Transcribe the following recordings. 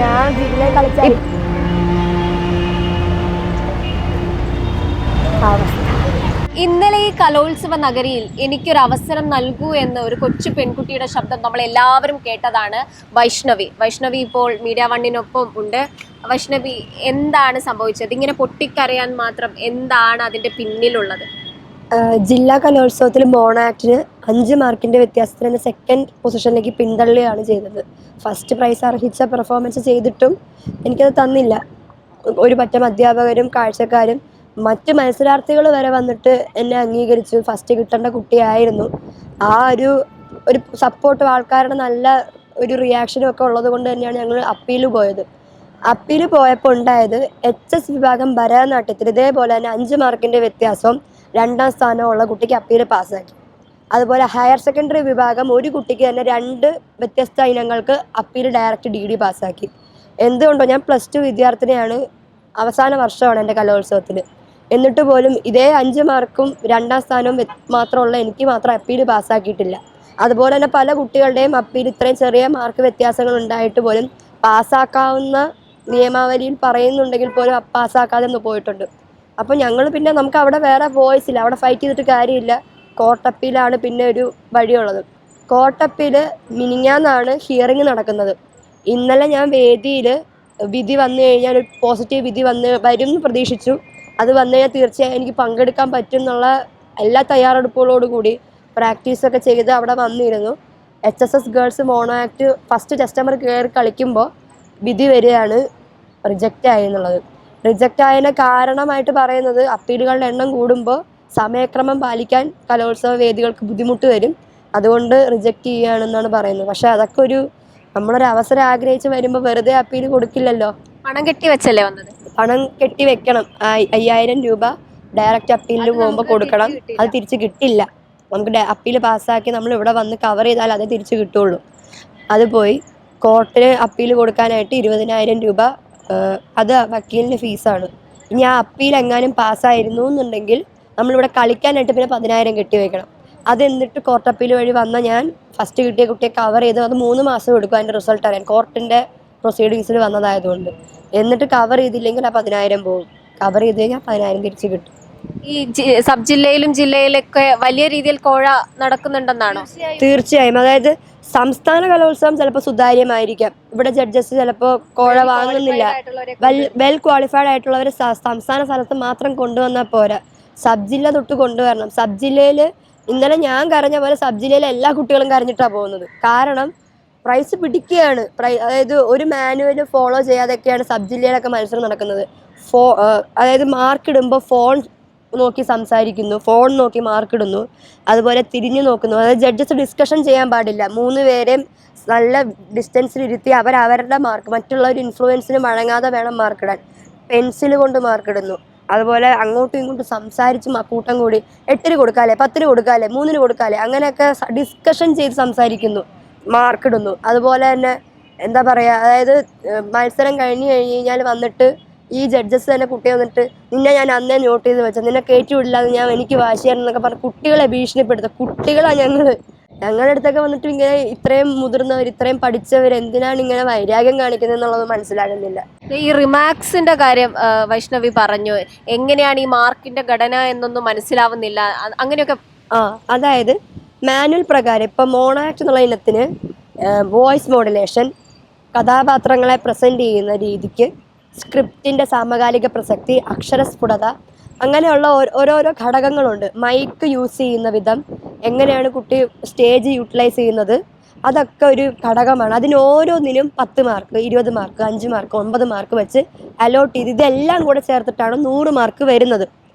ഞാൻ ജില്ലയിൽ കളിച്ച ഇന്നലെ ഈ കലോത്സവ നഗരിയിൽ എനിക്കൊരു അവസരം നൽകൂ എന്ന ഒരു കൊച്ചു പെൺകുട്ടിയുടെ ശബ്ദം നമ്മൾ എല്ലാവരും കേട്ടതാണ് വൈഷ്ണവി ഇപ്പോൾ മീഡിയ വണ്ണിനൊപ്പം ഉണ്ട്. വൈഷ്ണവി, എന്താണ് സംഭവിച്ചത്? ഇങ്ങനെ പൊട്ടിക്കരയാൻ മാത്രം എന്താണ് അതിന്റെ പിന്നിലുള്ളത്? ജില്ലാ കലോത്സവത്തിൽ മോണോ ആക്ടിന് 5 മാർക്കിന്റെ വ്യത്യാസത്തിന് സെക്കൻഡ് പൊസിഷനിലേക്ക് പിന്തള്ളുകയാണ് ചെയ്തത്. ഫസ്റ്റ് പ്രൈസ് അർഹിച്ച പെർഫോമൻസ് ചെയ്തിട്ടും എനിക്കത് തന്നില്ല. ഒരു പറ്റം അധ്യാപകരും കാഴ്ചക്കാരും മറ്റ് മത്സരാർത്ഥികൾ വരെ വന്നിട്ട് എന്നെ അംഗീകരിച്ചു. ഫസ്റ്റ് കിട്ടേണ്ട കുട്ടിയായിരുന്നു. ആ ഒരു സപ്പോർട്ട്, ആൾക്കാരുടെ നല്ല ഒരു റിയാക്ഷനും ഒക്കെ ഉള്ളത് കൊണ്ട് തന്നെയാണ് ഞങ്ങൾ അപ്പീൽ പോയത്. അപ്പീൽ പോയപ്പോൾ ഉണ്ടായത് HS വിഭാഗം ഭരതനാട്യത്തിൽ ഇതേപോലെ തന്നെ 5 മാർക്കിന്റെ വ്യത്യാസവും 2ാം സ്ഥാനമുള്ള കുട്ടിക്ക് അപ്പീൽ പാസ്സാക്കി. അതുപോലെ ഹയർ സെക്കൻഡറി വിഭാഗം ഒരു കുട്ടിക്ക് തന്നെ 2 വ്യത്യസ്ത ഇനങ്ങൾക്ക് അപ്പീൽ ഡയറക്റ്റ് DD പാസ്സാക്കി. എന്തുകൊണ്ടോ, ഞാൻ +2 വിദ്യാർത്ഥിനിയാണ്, അവസാന വർഷമാണ് എൻ്റെ കലോത്സവത്തിൽ. എന്നിട്ട് പോലും ഇതേ 5 മാർക്കും 2ാം സ്ഥാനവും മാത്രമുള്ള എനിക്ക് മാത്രം അപ്പീൽ പാസ്സാക്കിയിട്ടില്ല. അതുപോലെ തന്നെ പല കുട്ടികളുടെയും അപ്പീൽ ഇത്രയും ചെറിയ മാർക്ക് വ്യത്യാസങ്ങൾ ഉണ്ടായിട്ട് പോലും പാസ്സാക്കാവുന്ന നിയമാവലിയിൽ പറയുന്നുണ്ടെങ്കിൽ പോലും പാസ്സാക്കാതെ പോയിട്ടുണ്ട്. അപ്പോൾ ഞങ്ങൾ പിന്നെ നമുക്ക് അവിടെ വേറെ വോയിസ് ഇല്ല, അവിടെ ഫൈറ്റ് ചെയ്തിട്ട് കാര്യമില്ല. കോർട്ടപ്പീലാണ് പിന്നെ ഒരു വഴിയുള്ളത്. കോർട്ടപ്പീൽ മിനിഞ്ഞാന്നാണ് ഹിയറിംഗ് നടക്കുന്നത്. ഇന്നലെ ഞാൻ വേദിയിൽ വിധി വന്നു കഴിഞ്ഞാൽ ഒരു പോസിറ്റീവ് വിധി വരും പ്രതീക്ഷിച്ചു. അത് വന്നു കഴിഞ്ഞാൽ തീർച്ചയായും എനിക്ക് പങ്കെടുക്കാൻ പറ്റും എന്നുള്ള എല്ലാ തയ്യാറെടുപ്പുകളോടുകൂടി പ്രാക്ടീസൊക്കെ ചെയ്ത് അവിടെ വന്നിരുന്നു. HSS girls mono act first test number കയറി കളിക്കുമ്പോൾ വിധി വരികയാണ് റിജക്റ്റ് ആയി എന്നുള്ളത്. റിജക്റ്റ് ആയതിന് കാരണമായിട്ട് പറയുന്നത് അപ്പീലുകളുടെ എണ്ണം കൂടുമ്പോൾ സമയക്രമം പാലിക്കാൻ കലോത്സവ വേദികൾക്ക് ബുദ്ധിമുട്ട് വരും, അതുകൊണ്ട് റിജക്റ്റ് ചെയ്യുകയാണെന്നാണ് പറയുന്നത്. പക്ഷെ അതൊക്കെ നമ്മളൊരു അവസരം ആഗ്രഹിച്ച് വരുമ്പോൾ വെറുതെ അപ്പീൽ കൊടുക്കില്ലല്ലോ. പണം കെട്ടി വെച്ചല്ലേ വന്നത്? പണം കെട്ടി വെക്കണം. 5000 രൂപ ഡയറക്റ്റ് അപ്പീലിന് പോകുമ്പോൾ കൊടുക്കണം. അത് തിരിച്ച് കിട്ടില്ല. നമുക്ക് അപ്പീൽ പാസ്സാക്കി നമ്മൾ ഇവിടെ വന്ന് കവർ ചെയ്താൽ അതേ തിരിച്ച് കിട്ടുള്ളൂ. അത് പോയി കോർട്ടിന് അപ്പീൽ കൊടുക്കാനായിട്ട് 20,000 രൂപ, അത് വക്കീലിന് ഫീസാണ്. ഇനി ആ അപ്പീൽ എങ്ങാനും പാസ്സായിരുന്നു എന്നുണ്ടെങ്കിൽ നമ്മളിവിടെ കളിക്കാനായിട്ട് പിന്നെ 10,000 കെട്ടി വെക്കണം. അത് എന്നിട്ട് കോർട്ട് അപ്പീൽ വഴി വന്ന ഞാൻ ഫസ്റ്റ് കിട്ടിയ കുട്ടിയെ കവർ ചെയ്ത് അത് 3 മാസം എടുക്കും അതിൻ്റെ റിസൾട്ട് അറിയാൻ, കോർട്ടിൻ്റെ പ്രൊസീഡിങ്സിൽ വന്നതായതുകൊണ്ട്. എന്നിട്ട് കവർ ചെയ്തില്ലെങ്കിൽ ആ 10,000 പോകും. കവർ ചെയ്ത് കഴിഞ്ഞാൽ 10,000 തിരിച്ച് കിട്ടും. ഈ സബ് ജില്ലയിലും ജില്ലയിലൊക്കെ വലിയ രീതിയിൽ കോഴ നടക്കുന്നുണ്ടെന്നാണോ? തീർച്ചയായും. അതായത് സംസ്ഥാന കലോത്സവം ചിലപ്പോൾ സുതാര്യമായിരിക്കാം, ഇവിടെ ജഡ്ജസ് ചിലപ്പോൾ കോഴ വാങ്ങുന്നില്ല. വെൽ ക്വാളിഫൈഡ് ആയിട്ടുള്ളവർ സംസ്ഥാന സ്ഥലത്ത് മാത്രം കൊണ്ടുവന്നാൽ പോരാ, സബ് ജില്ല തൊട്ട് കൊണ്ടുവരണം. സബ് ജില്ലയിൽ ഇന്നലെ ഞാൻ കരഞ്ഞ പോലെ സബ് ജില്ലയിലെ എല്ലാ കുട്ടികളും കരഞ്ഞിട്ടാണ് പോകുന്നത്. കാരണം പ്രൈസ് പിടിക്കുകയാണ്. അതായത് ഒരു മാനുവൽ ഫോളോ ചെയ്യാതൊക്കെയാണ് സബ് ജില്ലയിലൊക്കെ മത്സരം നടക്കുന്നത്. അതായത് മാർക്ക് ഇടുമ്പോൾ ഫോൺ നോക്കി സംസാരിക്കുന്നു, ഫോൺ നോക്കി മാർക്ക് ഇടുന്നു, അതുപോലെ തിരിഞ്ഞു നോക്കുന്നു. അതായത് ജഡ്ജസ് ഡിസ്കഷൻ ചെയ്യാൻ പാടില്ല. 3 പേരെയും നല്ല ഡിസ്റ്റൻസിൽ ഇരുത്തി അവരവരുടെ മാർക്ക് മറ്റുള്ളവർ ഇൻഫ്ലുവൻസിന് വഴങ്ങാതെ വേണം മാർക്കിടാൻ. പെൻസിൽ കൊണ്ട് മാർക്കിടുന്നു. അതുപോലെ അങ്ങോട്ടും ഇങ്ങോട്ടും സംസാരിച്ച് കൂട്ടം കൂടി 8ന് കൊടുക്കാല്ലേ, 10ന് കൊടുക്കാല്ലേ, 3ന് കൊടുക്കാല്ലേ, അങ്ങനെയൊക്കെ ഡിസ്കഷൻ ചെയ്ത് സംസാരിക്കുന്നു, മാർക്കിടുന്നു. അതുപോലെ തന്നെ എന്താ പറയുക, അതായത് മത്സരം കഴിഞ്ഞ് കഴിഞ്ഞാൽ വന്നിട്ട് ഈ ജഡ്ജസ് തന്നെ കുട്ടിയെ വന്നിട്ട് നിന്നെ ഞാൻ അന്നേ നോട്ട് ചെയ്ത് വെച്ചത്, നിന്നെ കയറ്റി വിടില്ലാതെ ഞാൻ എനിക്ക് വാശിയായിരുന്നൊക്കെ പറഞ്ഞ് കുട്ടികളെ ഭീഷണിപ്പെടുത്തുക. കുട്ടികളാണ് ഞങ്ങളുടെ അടുത്തൊക്കെ വന്നിട്ട് ഇങ്ങനെ ഇത്രയും മുതിർന്നവർ, ഇത്രയും പഠിച്ചവർ എന്തിനാണ് ഇങ്ങനെ വൈരാഗ്യം കാണിക്കുന്നത് എന്നുള്ളത് മനസ്സിലാകുന്നില്ല. ഈ റിമാർക്സിന്റെ കാര്യം വൈഷ്ണവി പറഞ്ഞു, എങ്ങനെയാണ് ഈ മാർക്കിന്റെ ഘടന എന്നൊന്നും മനസ്സിലാവുന്നില്ല, അങ്ങനെയൊക്കെ. അതായത് മാനുവൽ പ്രകാരം ഇപ്പം മോണോ ആക്ട് എന്നുള്ള ഇനത്തിന് വോയിസ് മോഡുലേഷൻ, കഥാപാത്രങ്ങളെ പ്രസന്റ് ചെയ്യുന്ന രീതിക്ക്, സ്ക്രിപ്റ്റിന്റെ സമകാലിക പ്രസക്തി, അക്ഷരസ്ഫുടത, അങ്ങനെയുള്ള ഓരോരോ ഘടകങ്ങളുണ്ട്. മൈക്ക് യൂസ് ചെയ്യുന്ന വിധം, എങ്ങനെയാണ് കുട്ടി സ്റ്റേജ് യൂട്ടിലൈസ് ചെയ്യുന്നത്, അതൊക്കെ ഒരു ഘടകമാണ്. അതിന് ഓരോന്നിനും 10 മാർക്ക്, 20 മാർക്ക്, 5 മാർക്ക്, 9 മാർക്ക് വെച്ച് അലോട്ട് ചെയ്ത് ഇതെല്ലാം കൂടെ ചേർത്തിട്ടാണ് 100 മാർക്ക് വരുന്നത്.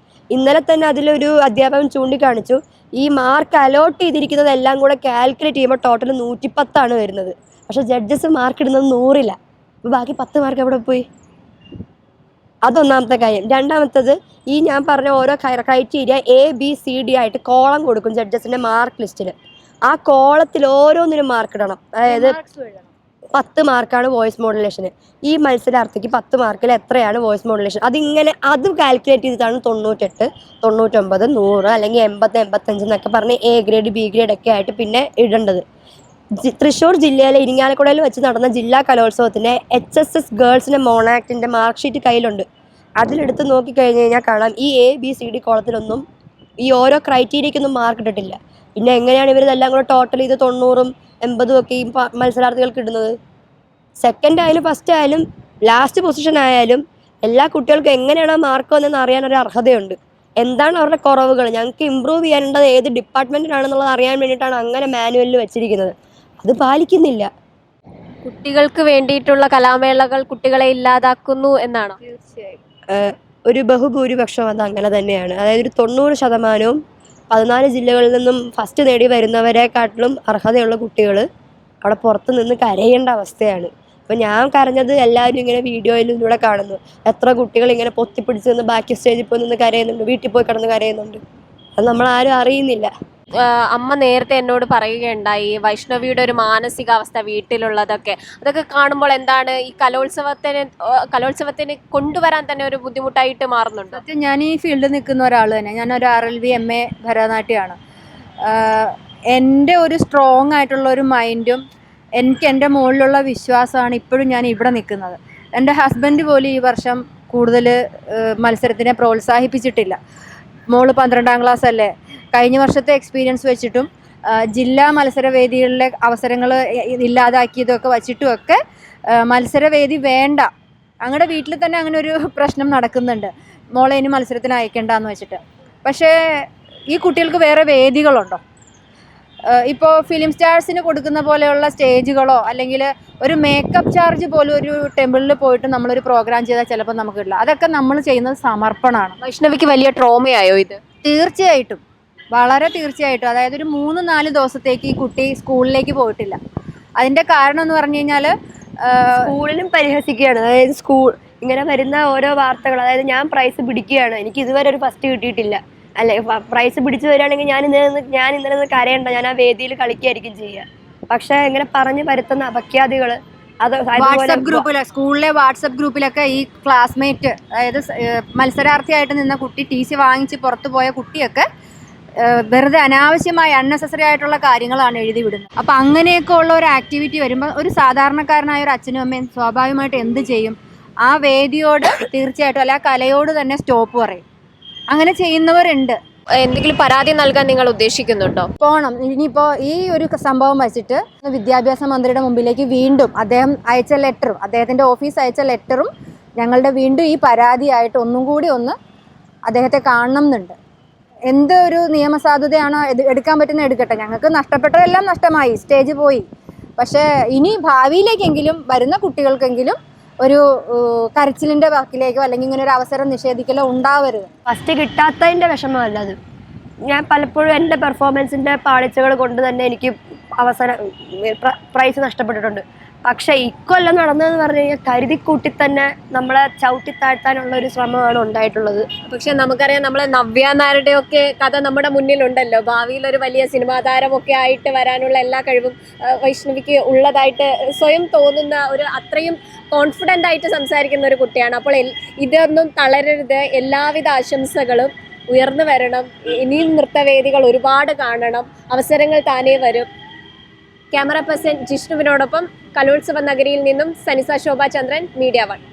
ഇന്നലെ തന്നെ അതിലൊരു അധ്യാപകൻ ചൂണ്ടിക്കാണിച്ചു, ഈ മാർക്ക് അലോട്ട് ചെയ്തിരിക്കുന്നത് എല്ലാം കൂടെ കാൽക്കുലേറ്റ് ചെയ്യുമ്പോൾ ടോട്ടൽ 110 വരുന്നത്. പക്ഷെ ജഡ്ജസ് മാർക്ക് ഇടുന്നത് 100-ല്ല. അപ്പോൾ ബാക്കി 10 മാർക്ക് എവിടെ പോയി? അതൊന്നാമത്തെ കാര്യം. രണ്ടാമത്തത്, ഈ ഞാൻ പറഞ്ഞ ഓരോ ക്രൈറ്റീരിയ ABCD ആയിട്ട് കോളം കൊടുക്കും ജഡ്ജസിന്റെ മാർക്ക് ലിസ്റ്റിൽ. ആ കോളത്തിൽ ഓരോന്നിനും മാർക്ക് ഇടണം. അതായത് 10 മാർക്കാണ് വോയിസ് മോഡുലേഷന്. ഈ മത്സരാർത്ഥിക്ക് 10 മാർക്കിൽ എത്രയാണ് വോയിസ് മോഡുലേഷൻ, അത് കാൽക്കുലേറ്റ് ചെയ്തിട്ടാണ് 98, 99, 100 അല്ലെങ്കിൽ 80, 85 എന്നൊക്കെ പറഞ്ഞ് A ഗ്രേഡ് B ഗ്രേഡ് ഒക്കെ ആയിട്ട് പിന്നെ ഇടേണ്ടത്. തൃശ്ശൂർ ജില്ലയിലെ ഇരിങ്ങാലക്കുടയിൽ വെച്ച് നടന്ന ജില്ലാ കലോത്സവത്തിന് HSS ഗേൾസിൻ്റെ മോണാക്ടിൻ്റെ മാർക്ക് ഷീറ്റ് കയ്യിലുണ്ട്. അതിലെടുത്ത് നോക്കിക്കഴിഞ്ഞ് കഴിഞ്ഞാൽ കാണാം ഈ ABCD കോളത്തിലൊന്നും ഈ ഓരോ ക്രൈറ്റീരിയക്കൊന്നും മാർക്ക് ഇട്ടിട്ടില്ല. പിന്നെ എങ്ങനെയാണ് ഇവരിതെല്ലാം കൂടെ ടോട്ടൽ ചെയ്ത് 90ഉം 80ഉം ഒക്കെ ഈ മത്സരാർത്ഥികൾക്ക് ഇടുന്നത്? സെക്കൻഡ് ആയാലും ഫസ്റ്റ് ആയാലും ലാസ്റ്റ് പൊസിഷൻ ആയാലും എല്ലാ കുട്ടികൾക്കും എങ്ങനെയാണ് മാർക്ക് വന്നതെന്ന് അറിയാനൊരു അർഹതയുണ്ട്. എന്താണ് അവരുടെ കുറവുകൾ, ഞങ്ങൾക്ക് ഇമ്പ്രൂവ് ചെയ്യാനുള്ളത് ഏത് ഡിപ്പാർട്ട്മെൻറ്റിലാണെന്നുള്ളത് അറിയാൻ വേണ്ടിയിട്ടാണ് അങ്ങനെ മാനുവലിൽ വെച്ചിരിക്കുന്നത്. അത് പാലിക്കുന്നില്ല. കുട്ടികൾക്ക് വേണ്ടിയിട്ടുള്ള കലാമേളകൾ കുട്ടികളെ ഇല്ലാതാക്കുന്നു എന്നാണോ? തീർച്ചയായും. ഒരു ബഹുഭൂരിപക്ഷം അത് അങ്ങനെ തന്നെയാണ്. അതായത് ഒരു 90% 14 ജില്ലകളിൽ നിന്നും ഫസ്റ്റ് നേടി വരുന്നവരെക്കാട്ടിലും അർഹതയുള്ള കുട്ടികൾ അവിടെ പുറത്ത് നിന്ന് കരയേണ്ട അവസ്ഥയാണ്. അപ്പം ഞാൻ കരഞ്ഞത് എല്ലാവരും ഇങ്ങനെ വീഡിയോയിലൂടെ കാണുന്നു. എത്ര കുട്ടികൾ ഇങ്ങനെ പൊത്തിപ്പിടിച്ച് നിന്ന് ബാക്കി സ്റ്റേജിൽ പോയി നിന്ന് കരയുന്നുണ്ട്, വീട്ടിൽ പോയി കിടന്ന് കരയുന്നുണ്ട്. അത് നമ്മളാരും അറിയുന്നില്ല. അമ്മ നേരത്തെ എന്നോട് പറയുകയുണ്ടായി വൈഷ്ണവിയുടെ ഒരു മാനസികാവസ്ഥ വീട്ടിലുള്ളതൊക്കെ. അതൊക്കെ കാണുമ്പോൾ എന്താണ് ഈ കലോത്സവത്തിന് കൊണ്ടുവരാൻ തന്നെ ഒരു ബുദ്ധിമുട്ടായിട്ട് മാറുന്നുണ്ട്? സത്യം, ഞാൻ ഈ ഫീൽഡിൽ നിൽക്കുന്ന ഒരാൾ തന്നെ. ഞാനൊരു RLV MA ഭരതനാട്യമാണ്. എൻ്റെ ഒരു സ്ട്രോങ് ആയിട്ടുള്ള ഒരു മൈൻഡും എനിക്ക് എൻ്റെ മുകളിലുള്ള വിശ്വാസമാണ് ഇപ്പോഴും ഞാൻ ഇവിടെ നിൽക്കുന്നത്. എൻ്റെ ഹസ്ബൻഡ് പോലും ഈ വർഷം കൂടുതൽ മത്സരത്തിനെ പ്രോത്സാഹിപ്പിച്ചിട്ടില്ല. മോള് 12ാം ക്ലാസ് അല്ലേ, കഴിഞ്ഞ വർഷത്തെ എക്സ്പീരിയൻസ് വെച്ചിട്ടും ജില്ലാ മത്സരവേദികളിലെ അവസരങ്ങൾ ഇല്ലാതാക്കിയതൊക്കെ വച്ചിട്ടുമൊക്കെ മത്സരവേദി വേണ്ട, ഞങ്ങളുടെ വീട്ടിൽ തന്നെ അങ്ങനെ ഒരു പ്രശ്നം നടക്കുന്നുണ്ട്, മോളെ ഇനി മത്സരത്തിന് അയക്കേണ്ടെന്ന് വെച്ചിട്ട്. പക്ഷേ ഈ കുട്ടികൾക്ക് വേറെ വേദികളുണ്ടോ? ഇപ്പോൾ ഫിലിം സ്റ്റാർസിന് കൊടുക്കുന്ന പോലെയുള്ള സ്റ്റേജുകളോ അല്ലെങ്കിൽ ഒരു മേക്കപ്പ് ചാർജ് പോലും ഒരു ടെമ്പിളിൽ പോയിട്ട് നമ്മളൊരു പ്രോഗ്രാം ചെയ്താൽ ചിലപ്പോൾ നമുക്ക് കിട്ടില്ല. അതൊക്കെ നമ്മൾ ചെയ്യുന്നത് സമർപ്പണമാണ്. വൈഷ്ണവിക്ക് വലിയ ട്രോമയായോ ഇത്? തീർച്ചയായിട്ടും, വളരെ തീർച്ചയായിട്ടും. അതായത് ഒരു 3-4 ദിവസത്തേക്ക് ഈ കുട്ടി സ്കൂളിലേക്ക് പോയിട്ടില്ല. അതിൻ്റെ കാരണം എന്ന് പറഞ്ഞു കഴിഞ്ഞാൽ സ്കൂളിലും പരിഹസിക്കുകയാണ്. അതായത് ഇങ്ങനെ വരുന്ന ഓരോ വാർത്തകൾ, അതായത് ഞാൻ പ്രൈസ് പിടിക്കുകയാണ്, എനിക്ക് ഇതുവരെ ഒരു ഫസ്റ്റ് കിട്ടിയിട്ടില്ല, അല്ലെ പ്രൈസ് പിടിച്ചു വരികയാണെങ്കിൽ ഞാൻ ഇന്നലെ നിന്ന് കരയണ്ട, ഞാൻ ആ വേദിയിൽ കളിക്കുകയായിരിക്കും ചെയ്യുക. പക്ഷെ ഇങ്ങനെ പറഞ്ഞു വരുത്തുന്ന അപഖ്യാതികൾ അത് വാട്സപ്പ് ഗ്രൂപ്പിൽ, സ്കൂളിലെ വാട്സപ്പ് ഗ്രൂപ്പിലൊക്കെ ഈ ക്ലാസ്മേറ്റ്, അതായത് മത്സരാർത്ഥിയായിട്ട് നിന്ന കുട്ടി TC വാങ്ങിച്ച് പുറത്തു പോയ കുട്ടിയൊക്കെ വെറുതെ അനാവശ്യമായ അൺനെസസറി ആയിട്ടുള്ള കാര്യങ്ങളാണ് എഴുതി വിടുന്നത്. അപ്പം അങ്ങനെയൊക്കെ ഉള്ള ഒരു ആക്ടിവിറ്റി വരുമ്പോൾ ഒരു സാധാരണക്കാരനായ ഒരു അച്ഛനും അമ്മയും സ്വാഭാവികമായിട്ട് എന്ത് ചെയ്യും? ആ വേദിയോട് തീർച്ചയായിട്ടും, അല്ല ആ കലയോട് തന്നെ സ്റ്റോപ്പ് പറയും. അങ്ങനെ ചെയ്യുന്നവരുണ്ട്. എന്തെങ്കിലും പരാതി നൽകാൻ നിങ്ങൾ ഉദ്ദേശിക്കുന്നുണ്ടോ? പോകണം. ഇനിയിപ്പോൾ ഈ ഒരു സംഭവം വെച്ചിട്ട് വിദ്യാഭ്യാസ മന്ത്രിയുടെ മുമ്പിലേക്ക് വീണ്ടും അദ്ദേഹം അയച്ച ലെറ്ററും, അദ്ദേഹത്തിൻ്റെ ഓഫീസ് അയച്ച ലെറ്ററും ഞങ്ങളുടെ വീണ്ടും ഈ പരാതിയായിട്ട് ഒന്നും കൂടി അദ്ദേഹത്തെ കാണണം എന്നുണ്ട്. എന്ത് ഒരു നിയമസാധുതയാണോ എടുക്കാൻ പറ്റുന്ന എടുക്കട്ടെ. ഞങ്ങൾക്ക് നഷ്ടപ്പെട്ടതെല്ലാം നഷ്ടമായി, സ്റ്റേജ് പോയി. പക്ഷേ ഇനി ഭാവിയിലേക്കെങ്കിലും വരുന്ന കുട്ടികൾക്കെങ്കിലും ഒരു കരച്ചിലിൻ്റെ വാക്കിലേക്കോ അല്ലെങ്കിൽ ഇങ്ങനെ ഒരു അവസരം നിഷേധിക്കലോ ഉണ്ടാവരുത്. ഫസ്റ്റ് കിട്ടാത്തതിൻ്റെ വിഷമമല്ല അത്. ഞാൻ പലപ്പോഴും എൻ്റെ പെർഫോമൻസിൻ്റെ പാളിച്ചകൾ കൊണ്ട് തന്നെ എനിക്ക് പ്രൈസ് നഷ്ടപ്പെട്ടിട്ടുണ്ട്. പക്ഷേ ഇക്കൊല്ലം നടന്നതെന്ന് പറഞ്ഞു കഴിഞ്ഞാൽ കരുതിക്കൂട്ടി തന്നെ നമ്മളെ ചവിട്ടിത്താഴ്ത്താനുള്ള ഒരു ശ്രമമാണ് ഉണ്ടായിട്ടുള്ളത്. പക്ഷെ നമുക്കറിയാം, നമ്മളെ നവ്യ നായരുടെ ഒക്കെ കഥ നമ്മുടെ മുന്നിലുണ്ടല്ലോ. ഭാവിയിൽ ഒരു വലിയ സിനിമാ താരമൊക്കെ ആയിട്ട് വരാനുള്ള എല്ലാ കഴിവും വൈഷ്ണവിക്ക് ഉള്ളതായിട്ട് സ്വയം തോന്നുന്ന ഒരു, അത്രയും കോൺഫിഡൻ്റ് ആയിട്ട് സംസാരിക്കുന്ന ഒരു കുട്ടിയാണ്. അപ്പോൾ ഇതൊന്നും തളരരുത്, എല്ലാവിധ ആശംസകളും ഉയർന്നു വരണം. ഇനിയും നൃത്തവേദികൾ ഒരുപാട് കാണണം, അവസരങ്ങൾ താനേ വരും. ക്യാമറ പേഴ്സൺ ജിഷ്ണുവിനോടൊപ്പം കലോത്സവ നഗരിയിൽ നിന്നും സനിസ ശോഭാചന്ദ്രൻ, മീഡിയ 1.